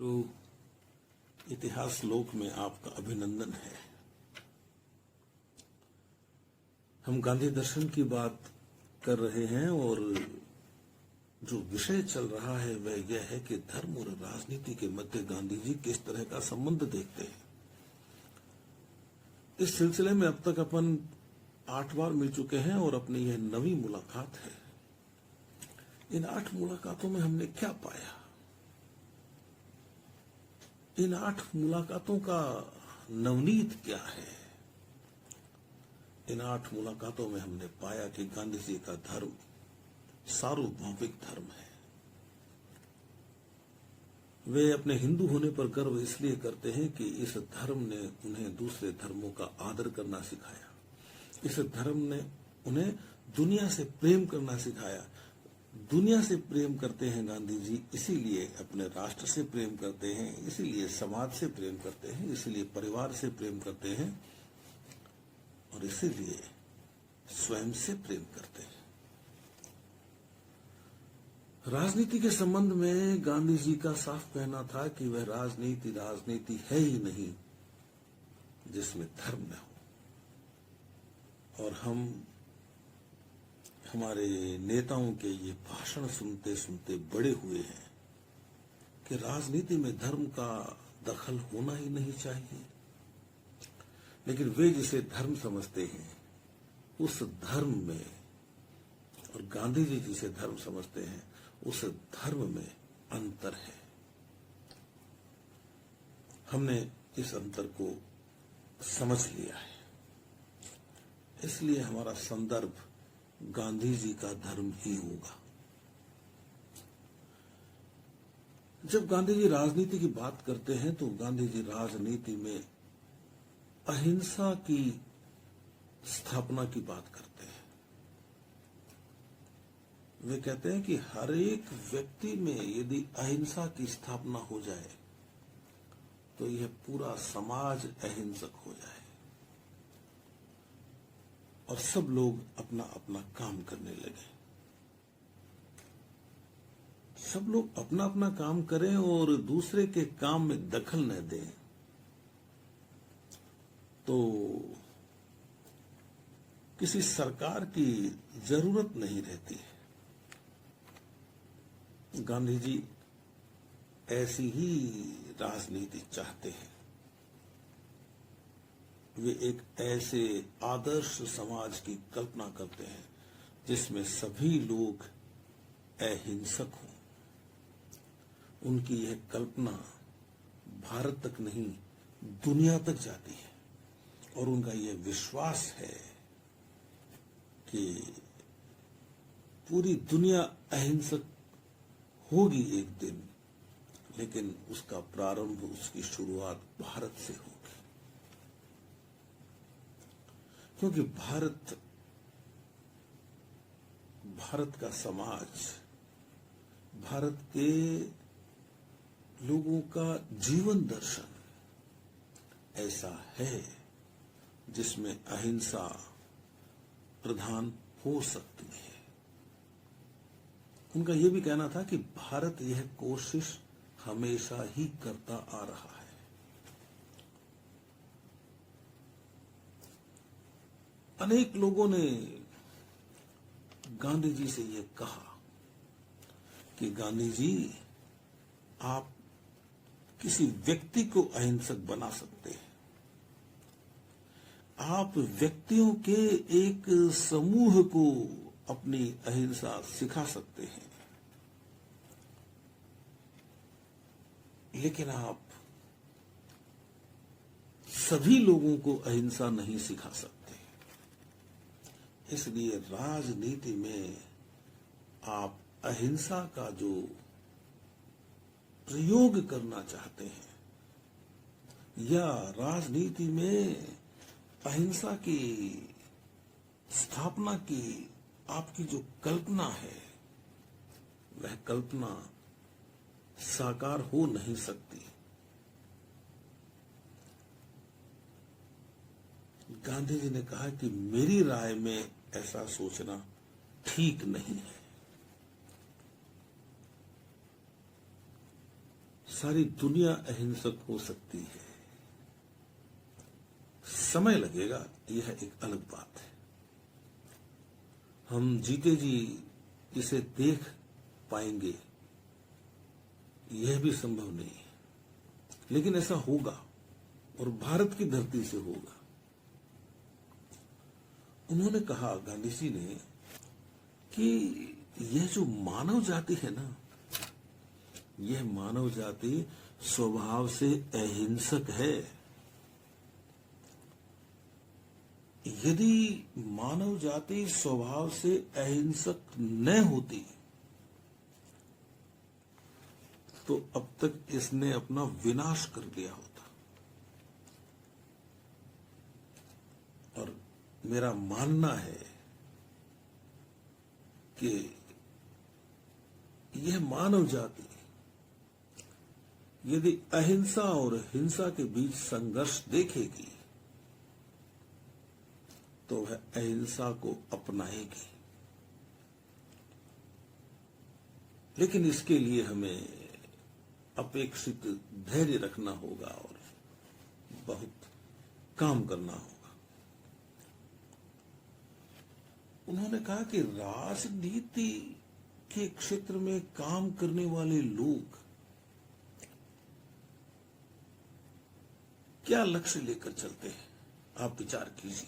तो इतिहास लोक में आपका अभिनंदन है। हम गांधी दर्शन की बात कर रहे हैं और जो विषय चल रहा है वह यह है कि धर्म और राजनीति के मध्य गांधी जी किस तरह का संबंध देखते हैं। इस सिलसिले में अब तक अपन 8 बार मिल चुके हैं और अपनी यह 9वीं मुलाकात है। इन 8 मुलाकातों में हमने क्या पाया? इन 8 मुलाकातों का नवनीत क्या है? इन 8 मुलाकातों में हमने पाया कि गांधी जी का धर्म सार्वभौमिक धर्म है। वे अपने हिंदू होने पर गर्व इसलिए करते हैं कि इस धर्म ने उन्हें दूसरे धर्मों का आदर करना सिखाया। इस धर्म ने उन्हें दुनिया से प्रेम करना सिखाया। दुनिया से प्रेम करते हैं गांधी जी, इसीलिए अपने राष्ट्र से प्रेम करते हैं, इसीलिए समाज से प्रेम करते हैं, इसीलिए परिवार से प्रेम करते हैं और इसीलिए स्वयं से प्रेम करते हैं। राजनीति के संबंध में गांधी जी का साफ कहना था कि वह राजनीति है ही नहीं जिसमें धर्म न हो। और हम हमारे नेताओं के ये भाषण सुनते सुनते बड़े हुए हैं कि राजनीति में धर्म का दखल होना ही नहीं चाहिए। लेकिन वे जिसे धर्म समझते हैं उस धर्म में, और गांधी जी जिसे धर्म समझते हैं उस धर्म में अंतर है। हमने इस अंतर को समझ लिया है, इसलिए हमारा संदर्भ गांधी जी का धर्म ही होगा। जब गांधी जी राजनीति की बात करते हैं तो गांधी जी राजनीति में अहिंसा की स्थापना की बात करते हैं। वे कहते हैं कि हर एक व्यक्ति में यदि अहिंसा की स्थापना हो जाए तो यह पूरा समाज अहिंसक हो जाए और सब लोग अपना अपना काम करने लगे। सब लोग अपना अपना काम करें और दूसरे के काम में दखल न दें तो किसी सरकार की जरूरत नहीं रहती है। गांधी जी ऐसी ही राजनीति चाहते हैं। वे एक ऐसे आदर्श समाज की कल्पना करते हैं जिसमें सभी लोग अहिंसक हों। उनकी यह कल्पना भारत तक नहीं दुनिया तक जाती है और उनका यह विश्वास है कि पूरी दुनिया अहिंसक होगी एक दिन, लेकिन उसका प्रारंभ, उसकी शुरुआत भारत से होगी। क्योंकि भारत का समाज, भारत के लोगों का जीवन दर्शन ऐसा है जिसमें अहिंसा प्रधान हो सकती है। उनका यह भी कहना था कि भारत यह कोशिश हमेशा ही करता आ रहा है। अनेक लोगों ने गांधी जी से यह कहा कि गांधी जी, आप किसी व्यक्ति को अहिंसक बना सकते हैं, आप व्यक्तियों के एक समूह को अपनी अहिंसा सिखा सकते हैं, लेकिन आप सभी लोगों को अहिंसा नहीं सिखा सकते। इसलिए राजनीति में आप अहिंसा का जो प्रयोग करना चाहते हैं या राजनीति में अहिंसा की स्थापना की आपकी जो कल्पना है वह कल्पना साकार हो नहीं सकती। गांधी जी ने कहा कि मेरी राय में ऐसा सोचना ठीक नहीं है। सारी दुनिया अहिंसक हो सकती है। समय लगेगा, यह एक अलग बात है। हम जीते जी इसे देख पाएंगे, यह भी संभव नहीं है, लेकिन ऐसा होगा और भारत की धरती से होगा। उन्होंने कहा, गांधी जी ने, कि यह जो मानव जाति है ना, यह मानव जाति स्वभाव से अहिंसक है। यदि मानव जाति स्वभाव से अहिंसक न होती तो अब तक इसने अपना विनाश कर लिया होता। और मेरा मानना है कि यह मानव जाति यदि अहिंसा और हिंसा के बीच संघर्ष देखेगी तो वह अहिंसा को अपनाएगी। लेकिन इसके लिए हमें अपेक्षित धैर्य रखना होगा और बहुत काम करना होगा। उन्होंने कहा कि राजनीति के क्षेत्र में काम करने वाले लोग क्या लक्ष्य लेकर चलते हैं, आप विचार कीजिए।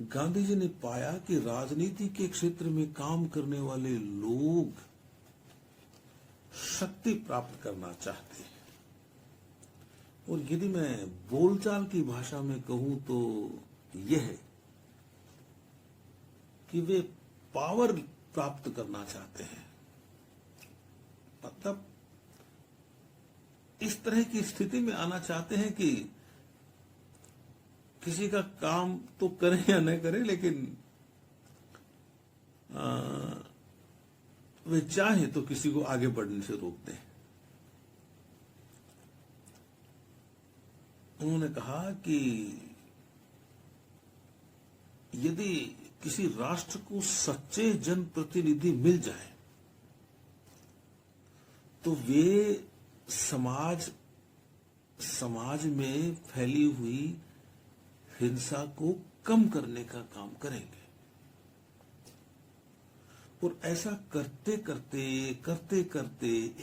गांधी जी ने पाया कि राजनीति के क्षेत्र में काम करने वाले लोग शक्ति प्राप्त करना चाहते हैं। और यदि मैं बोलचाल की भाषा में कहूं तो यह है कि वे पावर प्राप्त करना चाहते हैं। मतलब इस तरह की स्थिति में आना चाहते हैं कि किसी का काम तो करें या न करें, लेकिन वे चाहे तो किसी को आगे बढ़ने से रोक दें। उन्होंने कहा कि यदि किसी राष्ट्र को सच्चे जनप्रतिनिधि मिल जाए तो वे समाज में फैली हुई हिंसा को कम करने का काम करेंगे। और ऐसा करते करते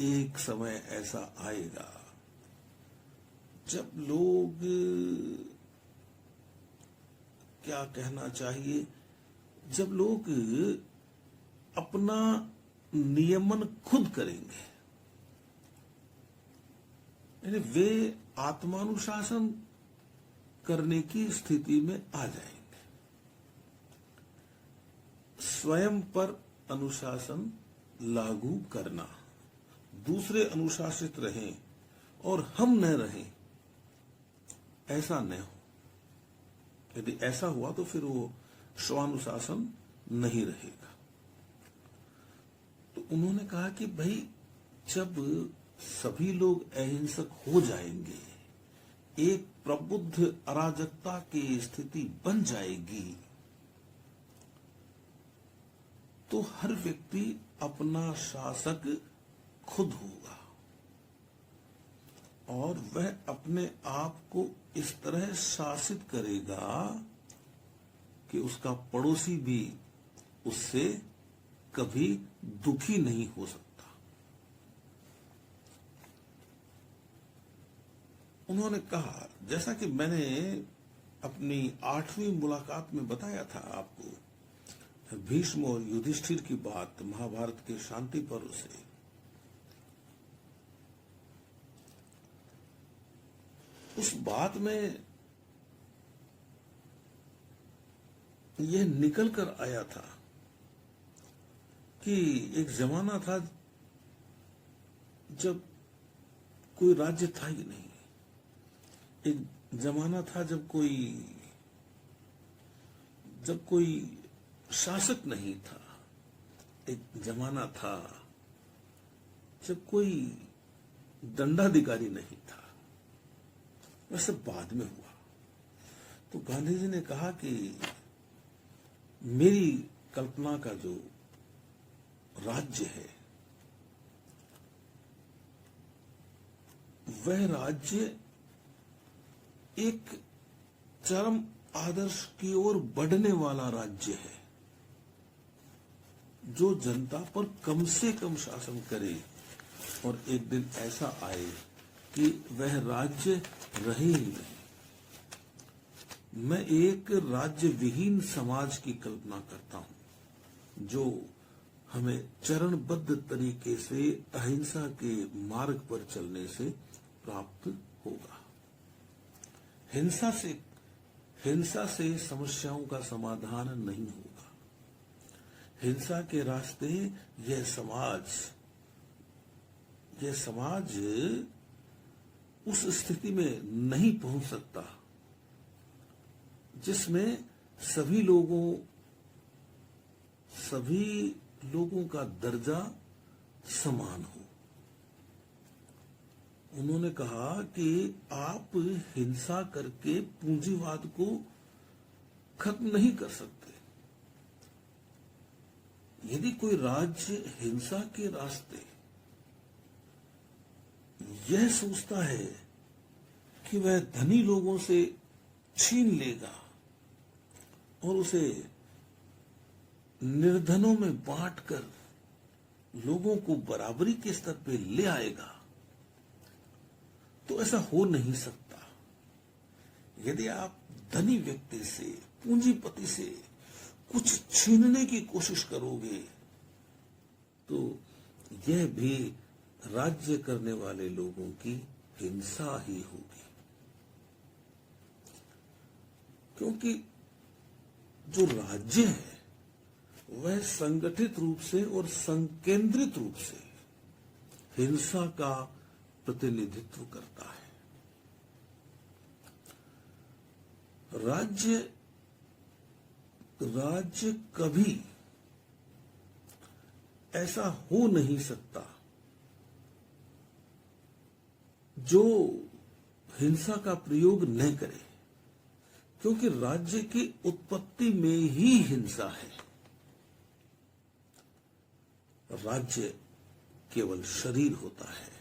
एक समय ऐसा आएगा जब लोग, क्या कहना चाहिए, जब लोग अपना नियमन खुद करेंगे, यानी वे आत्मानुशासन करने की स्थिति में आ जाएंगे। स्वयं पर अनुशासन लागू करना, दूसरे अनुशासित रहें और हम न रहें, ऐसा न हो। यदि ऐसा हुआ तो फिर वो स्वानुशासन नहीं रहेगा। तो उन्होंने कहा कि भाई जब सभी लोग अहिंसक हो जाएंगे, एक प्रबुद्ध अराजकता की स्थिति बन जाएगी, तो हर व्यक्ति अपना शासक खुद होगा और वह अपने आप को इस तरह शासित करेगा कि उसका पड़ोसी भी उससे कभी दुखी नहीं हो सकता। उन्होंने कहा, जैसा कि मैंने अपनी 8वीं मुलाकात में बताया था आपको, भीष्म और युधिष्ठिर की बात महाभारत के शांति पर्व से, उस बात में यह निकल कर आया था कि एक जमाना था जब कोई राज्य था ही नहीं। एक जमाना था जब कोई शासक नहीं था। एक जमाना था जब कोई दंडाधिकारी नहीं था। वह सब बाद में हुआ। तो गांधी जी ने कहा कि मेरी कल्पना का जो राज्य है वह राज्य एक चरम आदर्श की ओर बढ़ने वाला राज्य है, जो जनता पर कम से कम शासन करे, और एक दिन ऐसा आए कि वह राज्य रहे ही नहीं। मैं एक राज्य विहीन समाज की कल्पना करता हूं, जो हमें चरणबद्ध तरीके से अहिंसा के मार्ग पर चलने से प्राप्त होगा। हिंसा से समस्याओं का समाधान नहीं होगा। हिंसा के रास्ते यह समाज उस स्थिति में नहीं पहुंच सकता जिसमें सभी लोगों का दर्जा समान हो। उन्होंने कहा कि आप हिंसा करके पूंजीवाद को खत्म नहीं कर सकते। यदि कोई राज्य हिंसा के रास्ते यह सोचता है कि वह धनी लोगों से छीन लेगा और उसे निर्धनों में बांटकर लोगों को बराबरी के स्तर पे ले आएगा, तो ऐसा हो नहीं सकता। यदि आप धनी व्यक्ति से, पूंजीपति से कुछ छीनने की कोशिश करोगे, तो यह भी राज्य करने वाले लोगों की हिंसा ही होगी। क्योंकि जो राज्य है वह संगठित रूप से और संकेंद्रित रूप से हिंसा का प्रतिनिधित्व करता है। राज्य कभी ऐसा हो नहीं सकता जो हिंसा का प्रयोग न करे, क्योंकि राज्य की उत्पत्ति में ही हिंसा है। राज्य केवल शरीर होता है,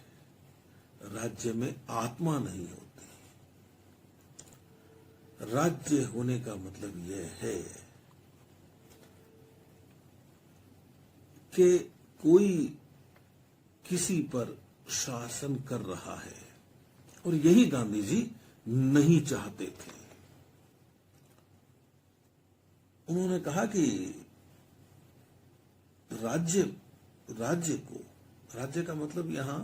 राज्य में आत्मा नहीं होती। राज्य होने का मतलब यह है कि कोई किसी पर शासन कर रहा है, और यही गांधी जी नहीं चाहते थे। उन्होंने कहा कि राज्य का मतलब यहां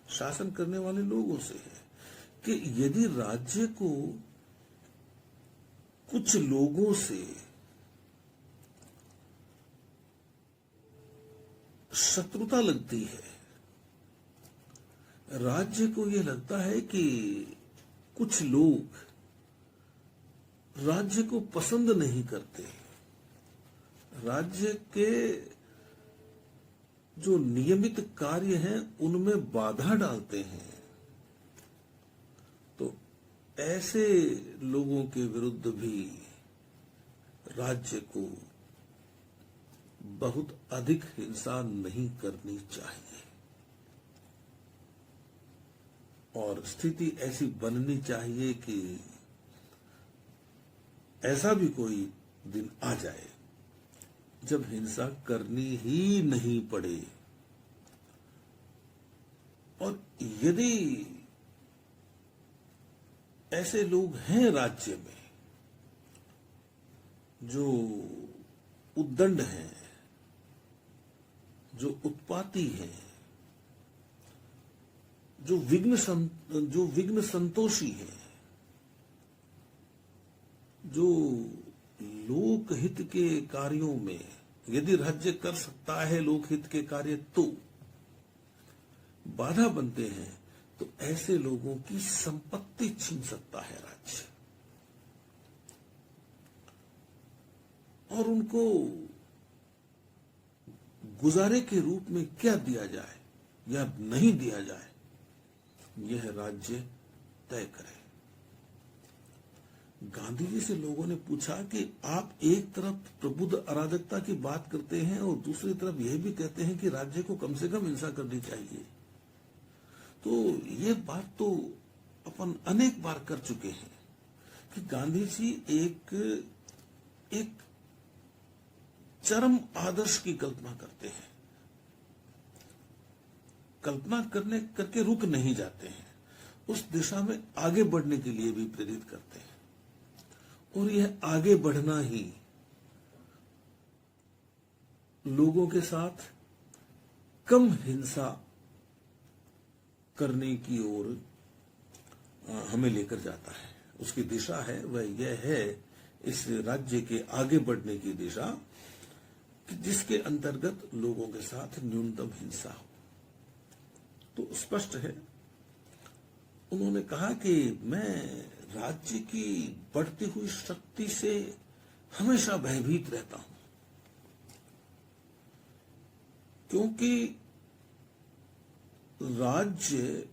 शासन करने वाले लोगों से है कि यदि राज्य को कुछ लोगों से शत्रुता लगती है, राज्य को यह लगता है कि कुछ लोग राज्य को पसंद नहीं करते, राज्य के जो नियमित कार्य हैं उनमें बाधा डालते हैं, तो ऐसे लोगों के विरुद्ध भी राज्य को बहुत अधिक हिंसा नहीं करनी चाहिए, और स्थिति ऐसी बननी चाहिए कि ऐसा भी कोई दिन आ जाए जब हिंसा करनी ही नहीं पड़े। और यदि ऐसे लोग हैं राज्य में जो उद्दंड हैं, जो उत्पाती हैं, जो विघ्न संतोषी हैं, जो लोकहित के कार्यों में, यदि राज्य कर सकता है लोकहित के कार्य तो बाधा बनते हैं, तो ऐसे लोगों की संपत्ति छीन सकता है राज्य, और उनको गुजारे के रूप में क्या दिया जाए या नहीं दिया जाए, यह राज्य तय करे। गांधी जी से लोगों ने पूछा कि आप एक तरफ प्रबुद्ध अराजकता की बात करते हैं और दूसरी तरफ यह भी कहते हैं कि राज्य को कम से कम हिंसा करनी चाहिए, तो ये बात तो अपन अनेक बार कर चुके हैं कि गांधी जी एक चरम आदर्श की कल्पना करते हैं, कल्पना करके रुक नहीं जाते हैं, उस दिशा में आगे बढ़ने के लिए भी प्रेरित करते हैं। और यह आगे बढ़ना ही लोगों के साथ कम हिंसा करने की ओर हमें लेकर जाता है। उसकी दिशा है वह यह है, इस राज्य के आगे बढ़ने की दिशा, कि जिसके अंतर्गत लोगों के साथ न्यूनतम हिंसा हो। तो स्पष्ट है, उन्होंने कहा कि मैं राज्य की बढ़ती हुई शक्ति से हमेशा भयभीत रहता हूं, क्योंकि राज्य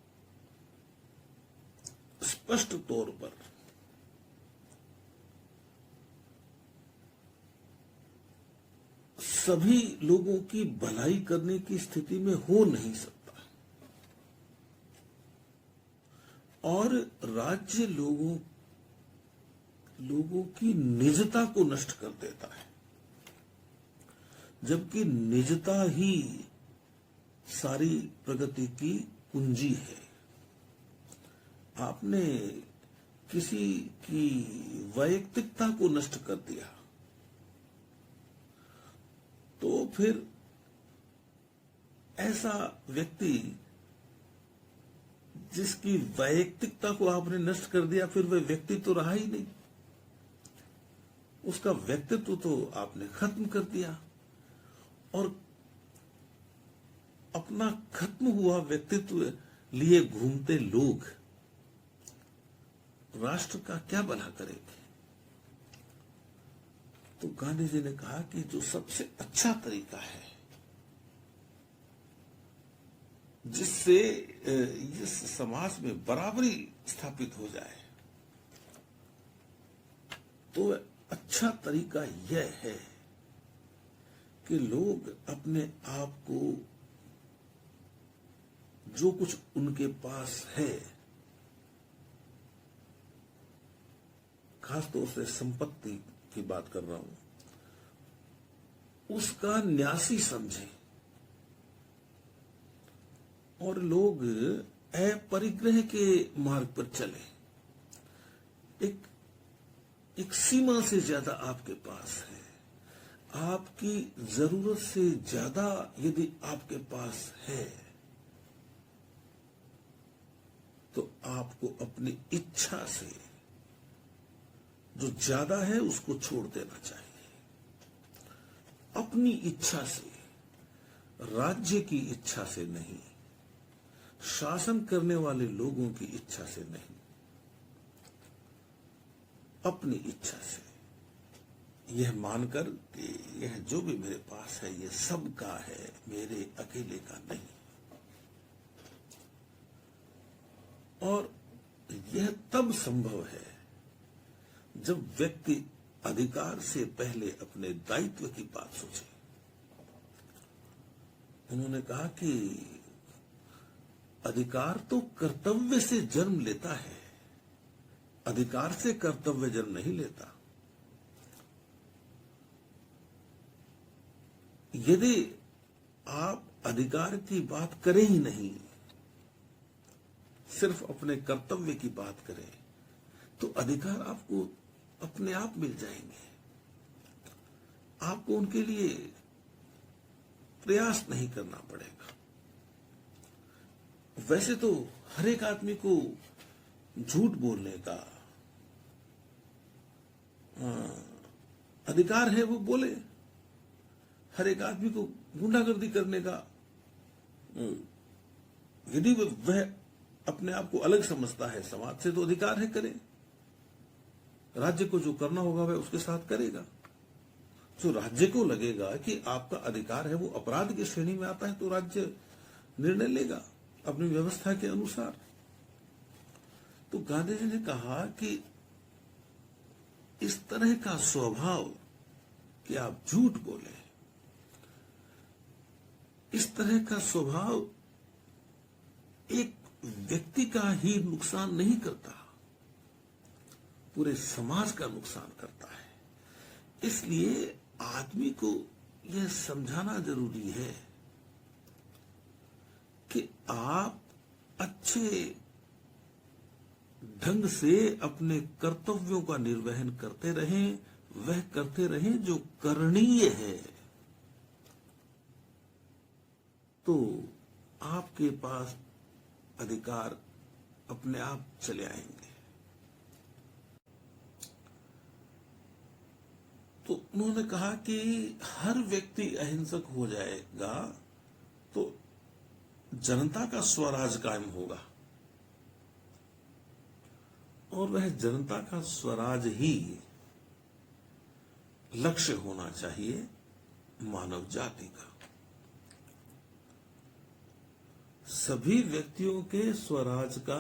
स्पष्ट तौर पर सभी लोगों की भलाई करने की स्थिति में हो नहीं सकता, और राज्य लोगों की निजता को नष्ट कर देता है, जबकि निजता ही सारी प्रगति की कुंजी है। आपने किसी की वैयक्तिकता को नष्ट कर दिया तो फिर ऐसा व्यक्ति जिसकी वैयक्तिकता को आपने नष्ट कर दिया, फिर वह व्यक्ति तो रहा ही नहीं, उसका व्यक्तित्व तो आपने खत्म कर दिया। और अपना खत्म हुआ व्यक्तित्व लिए घूमते लोग राष्ट्र का क्या भला करेंगे? तो गांधी जी ने कहा कि जो सबसे अच्छा तरीका है जिससे इस समाज में बराबरी स्थापित हो जाए, तो अच्छा तरीका यह है कि लोग अपने आप को, जो कुछ उनके पास है, खासतौर से संपत्ति की बात कर रहा हूं, उसका न्यासी समझे और लोग अपरिग्रह के मार्ग पर चले। एक सीमा से ज्यादा आपके पास है, आपकी जरूरत से ज्यादा यदि आपके पास है, तो आपको अपनी इच्छा से जो ज्यादा है उसको छोड़ देना चाहिए। अपनी इच्छा से, राज्य की इच्छा से नहीं, शासन करने वाले लोगों की इच्छा से नहीं, अपनी इच्छा से, यह मानकर कि यह जो भी मेरे पास है यह सबका है, मेरे अकेले का नहीं। और यह तब संभव है जब व्यक्ति अधिकार से पहले अपने दायित्व की बात सोचे। उन्होंने कहा कि अधिकार तो कर्तव्य से जन्म लेता है, अधिकार से कर्तव्य जन्म नहीं लेता। यदि आप अधिकार की बात करें ही नहीं, सिर्फ अपने कर्तव्य की बात करें, तो अधिकार आपको अपने आप मिल जाएंगे। आपको उनके लिए प्रयास नहीं करना पड़ेगा। वैसे तो हर एक आदमी को झूठ बोलने का अधिकार है, वो बोले। हर एक आदमी को गुंडागर्दी करने का, यदि वह अपने आप को अलग समझता है समाज से, तो अधिकार है, करे। राज्य को जो करना होगा वह उसके साथ करेगा। जो राज्य को लगेगा कि आपका अधिकार है वो अपराध की श्रेणी में आता है, तो राज्य निर्णय लेगा अपनी व्यवस्था के अनुसार। तो गांधी जी ने कहा कि इस तरह का स्वभाव कि आप झूठ बोले, इस तरह का स्वभाव एक व्यक्ति का ही नुकसान नहीं करता, पूरे समाज का नुकसान करता है। इसलिए आदमी को यह समझाना जरूरी है कि आप अच्छे ढंग से अपने कर्तव्यों का निर्वहन करते रहें, वह करते रहें जो करणीय है, तो आपके पास अधिकार अपने आप चले आएंगे। तो उन्होंने कहा कि हर व्यक्ति अहिंसक हो जाएगा तो जनता का स्वराज कायम होगा, और वह जनता का स्वराज ही लक्ष्य होना चाहिए मानव जाति का। सभी व्यक्तियों के स्वराज का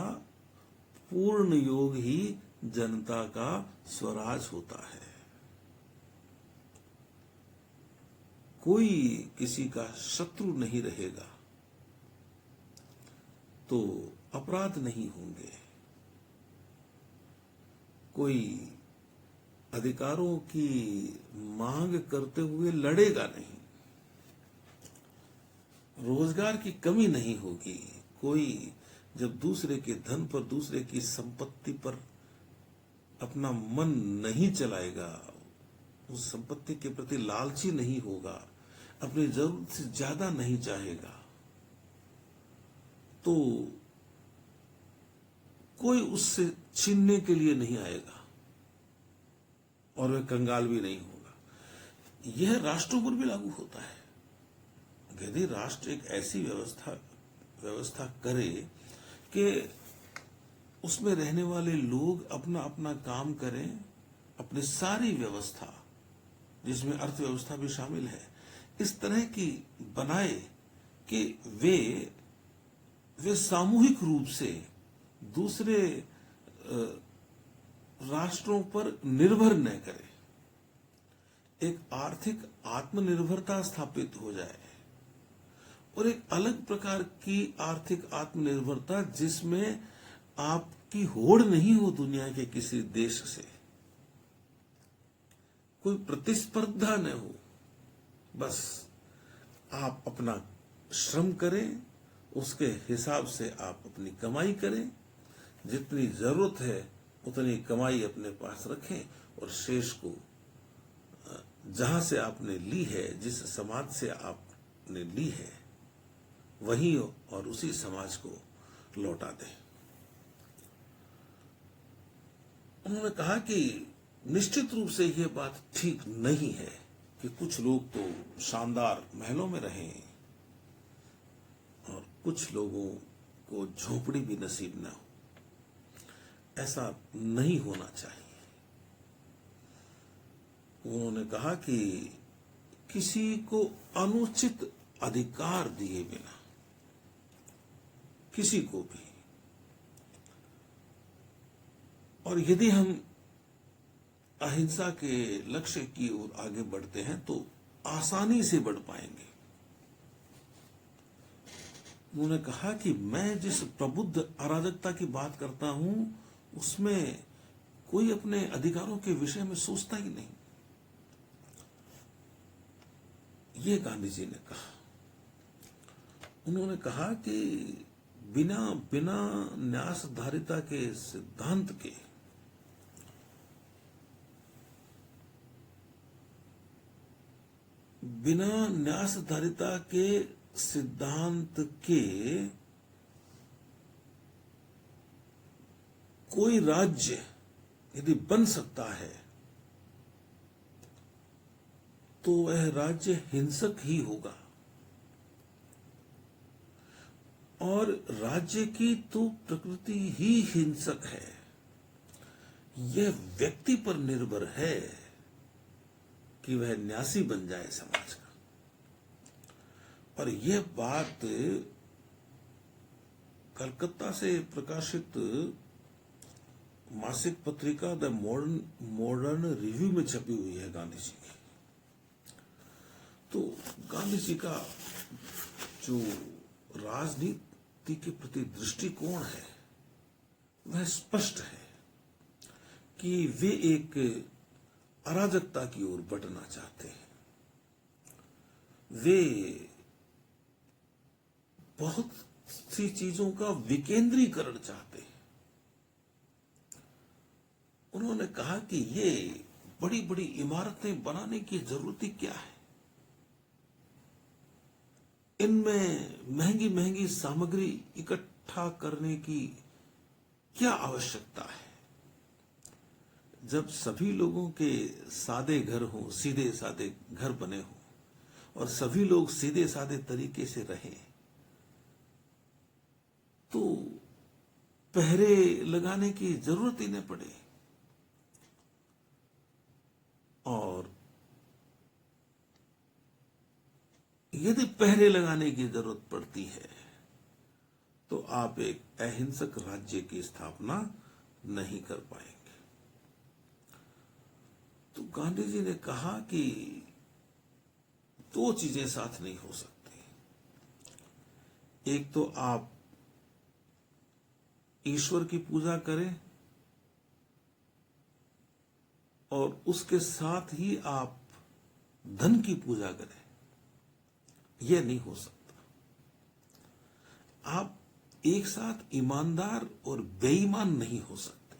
पूर्ण योग ही जनता का स्वराज होता है। कोई किसी का शत्रु नहीं रहेगा तो अपराध नहीं होंगे, कोई अधिकारों की मांग करते हुए लड़ेगा नहीं, रोजगार की कमी नहीं होगी, कोई जब दूसरे के धन पर, दूसरे की संपत्ति पर अपना मन नहीं चलाएगा, उस संपत्ति के प्रति लालची नहीं होगा, अपनी जरूरत से ज्यादा नहीं चाहेगा, तो कोई उससे छीनने के लिए नहीं आएगा और वह कंगाल भी नहीं होगा। यह राष्ट्रों पर भी लागू होता है। यदि राष्ट्र एक ऐसी व्यवस्था करे कि उसमें रहने वाले लोग अपना अपना काम करें, अपनी सारी व्यवस्था जिसमें अर्थव्यवस्था भी शामिल है इस तरह की बनाए कि वे सामूहिक रूप से दूसरे राष्ट्रों पर निर्भर न करें, एक आर्थिक आत्मनिर्भरता स्थापित हो जाए, और एक अलग प्रकार की आर्थिक आत्मनिर्भरता जिसमें आपकी होड़ नहीं हो दुनिया के किसी देश से, कोई प्रतिस्पर्धा न हो, बस आप अपना श्रम करें, उसके हिसाब से आप अपनी कमाई करें, जितनी जरूरत है उतनी कमाई अपने पास रखें, और शेष को जहां से आपने ली है, जिस समाज से आपने ली है, वही और उसी समाज को लौटा दें। उन्होंने कहा कि निश्चित रूप से यह बात ठीक नहीं है कि कुछ लोग तो शानदार महलों में रहें और कुछ लोगों को झोपड़ी भी नसीब न हो। ऐसा नहीं होना चाहिए। उन्होंने कहा कि किसी को अनुचित अधिकार दिए बिना किसी को भी, और यदि हम अहिंसा के लक्ष्य की ओर आगे बढ़ते हैं तो आसानी से बढ़ पाएंगे। उन्होंने कहा कि मैं जिस प्रबुद्ध अराजकता की बात करता हूं उसमें कोई अपने अधिकारों के विषय में सोचता ही नहीं। ये गांधी जी ने कहा। उन्होंने कहा कि बिना न्यासधारिता के सिद्धांत के कोई राज्य यदि बन सकता है तो वह राज्य हिंसक ही होगा, और राज्य की तो प्रकृति ही हिंसक है। यह व्यक्ति पर निर्भर है कि वह न्यासी बन जाए समाज का। और यह बात कलकत्ता से प्रकाशित मासिक पत्रिका द मॉडर्न रिव्यू में छपी हुई है गांधी जी की। तो गांधी जी का जो राजनीति व्यक्ति के प्रति दृष्टिकोण है वह स्पष्ट है कि वे एक अराजकता की ओर बढ़ना चाहते हैं। वे बहुत सी चीजों का विकेंद्रीकरण चाहते हैं। उन्होंने कहा कि ये बड़ी बड़ी इमारतें बनाने की जरूरत ही क्या है, इनमें महंगी महंगी सामग्री इकट्ठा करने की क्या आवश्यकता है, जब सभी लोगों के सादे घर हों, सीधे सादे घर बने हों और सभी लोग सीधे सादे तरीके से रहें, तो पहरे लगाने की जरूरत ही न पड़े। और यदि पहरे लगाने की जरूरत पड़ती है तो आप एक अहिंसक राज्य की स्थापना नहीं कर पाएंगे। तो गांधी जी ने कहा कि दो चीजें साथ नहीं हो सकती। एक तो आप ईश्वर की पूजा करें और उसके साथ ही आप धन की पूजा करें, यह नहीं हो सकता। आप एक साथ ईमानदार और बेईमान नहीं हो सकते।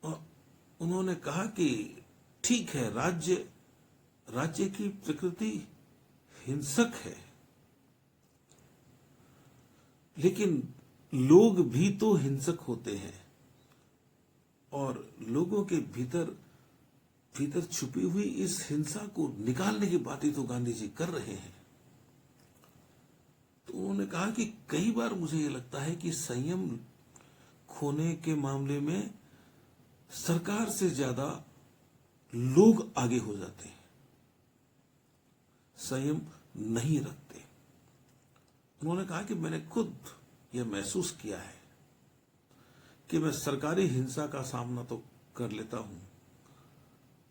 और उन्होंने कहा कि ठीक है, राज्य की प्रकृति हिंसक है, लेकिन लोग भी तो हिंसक होते हैं और लोगों के भीतर छुपी हुई इस हिंसा को निकालने की बातें तो गांधी जी कर रहे हैं। तो उन्होंने कहा कि कई बार मुझे यह लगता है कि संयम खोने के मामले में सरकार से ज्यादा लोग आगे हो जाते हैं, संयम नहीं रखते। उन्होंने कहा कि मैंने खुद यह महसूस किया है कि मैं सरकारी हिंसा का सामना तो कर लेता हूं,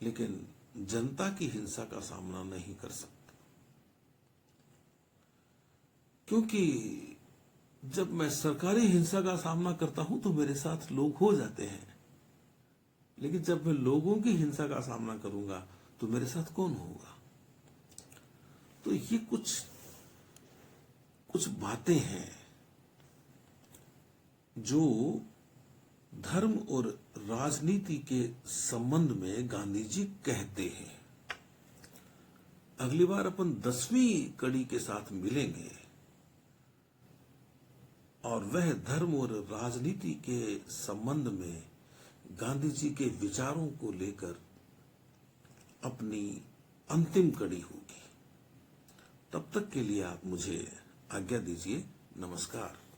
लेकिन जनता की हिंसा का सामना नहीं कर सकता, क्योंकि जब मैं सरकारी हिंसा का सामना करता हूं तो मेरे साथ लोग हो जाते हैं, लेकिन जब मैं लोगों की हिंसा का सामना करूंगा तो मेरे साथ कौन होगा। तो ये कुछ बातें हैं जो धर्म और राजनीति के संबंध में गांधी जी कहते हैं। अगली बार अपन 10वीं कड़ी के साथ मिलेंगे और वह धर्म और राजनीति के संबंध में गांधी जी के विचारों को लेकर अपनी अंतिम कड़ी होगी। तब तक के लिए आप मुझे आज्ञा दीजिए। नमस्कार।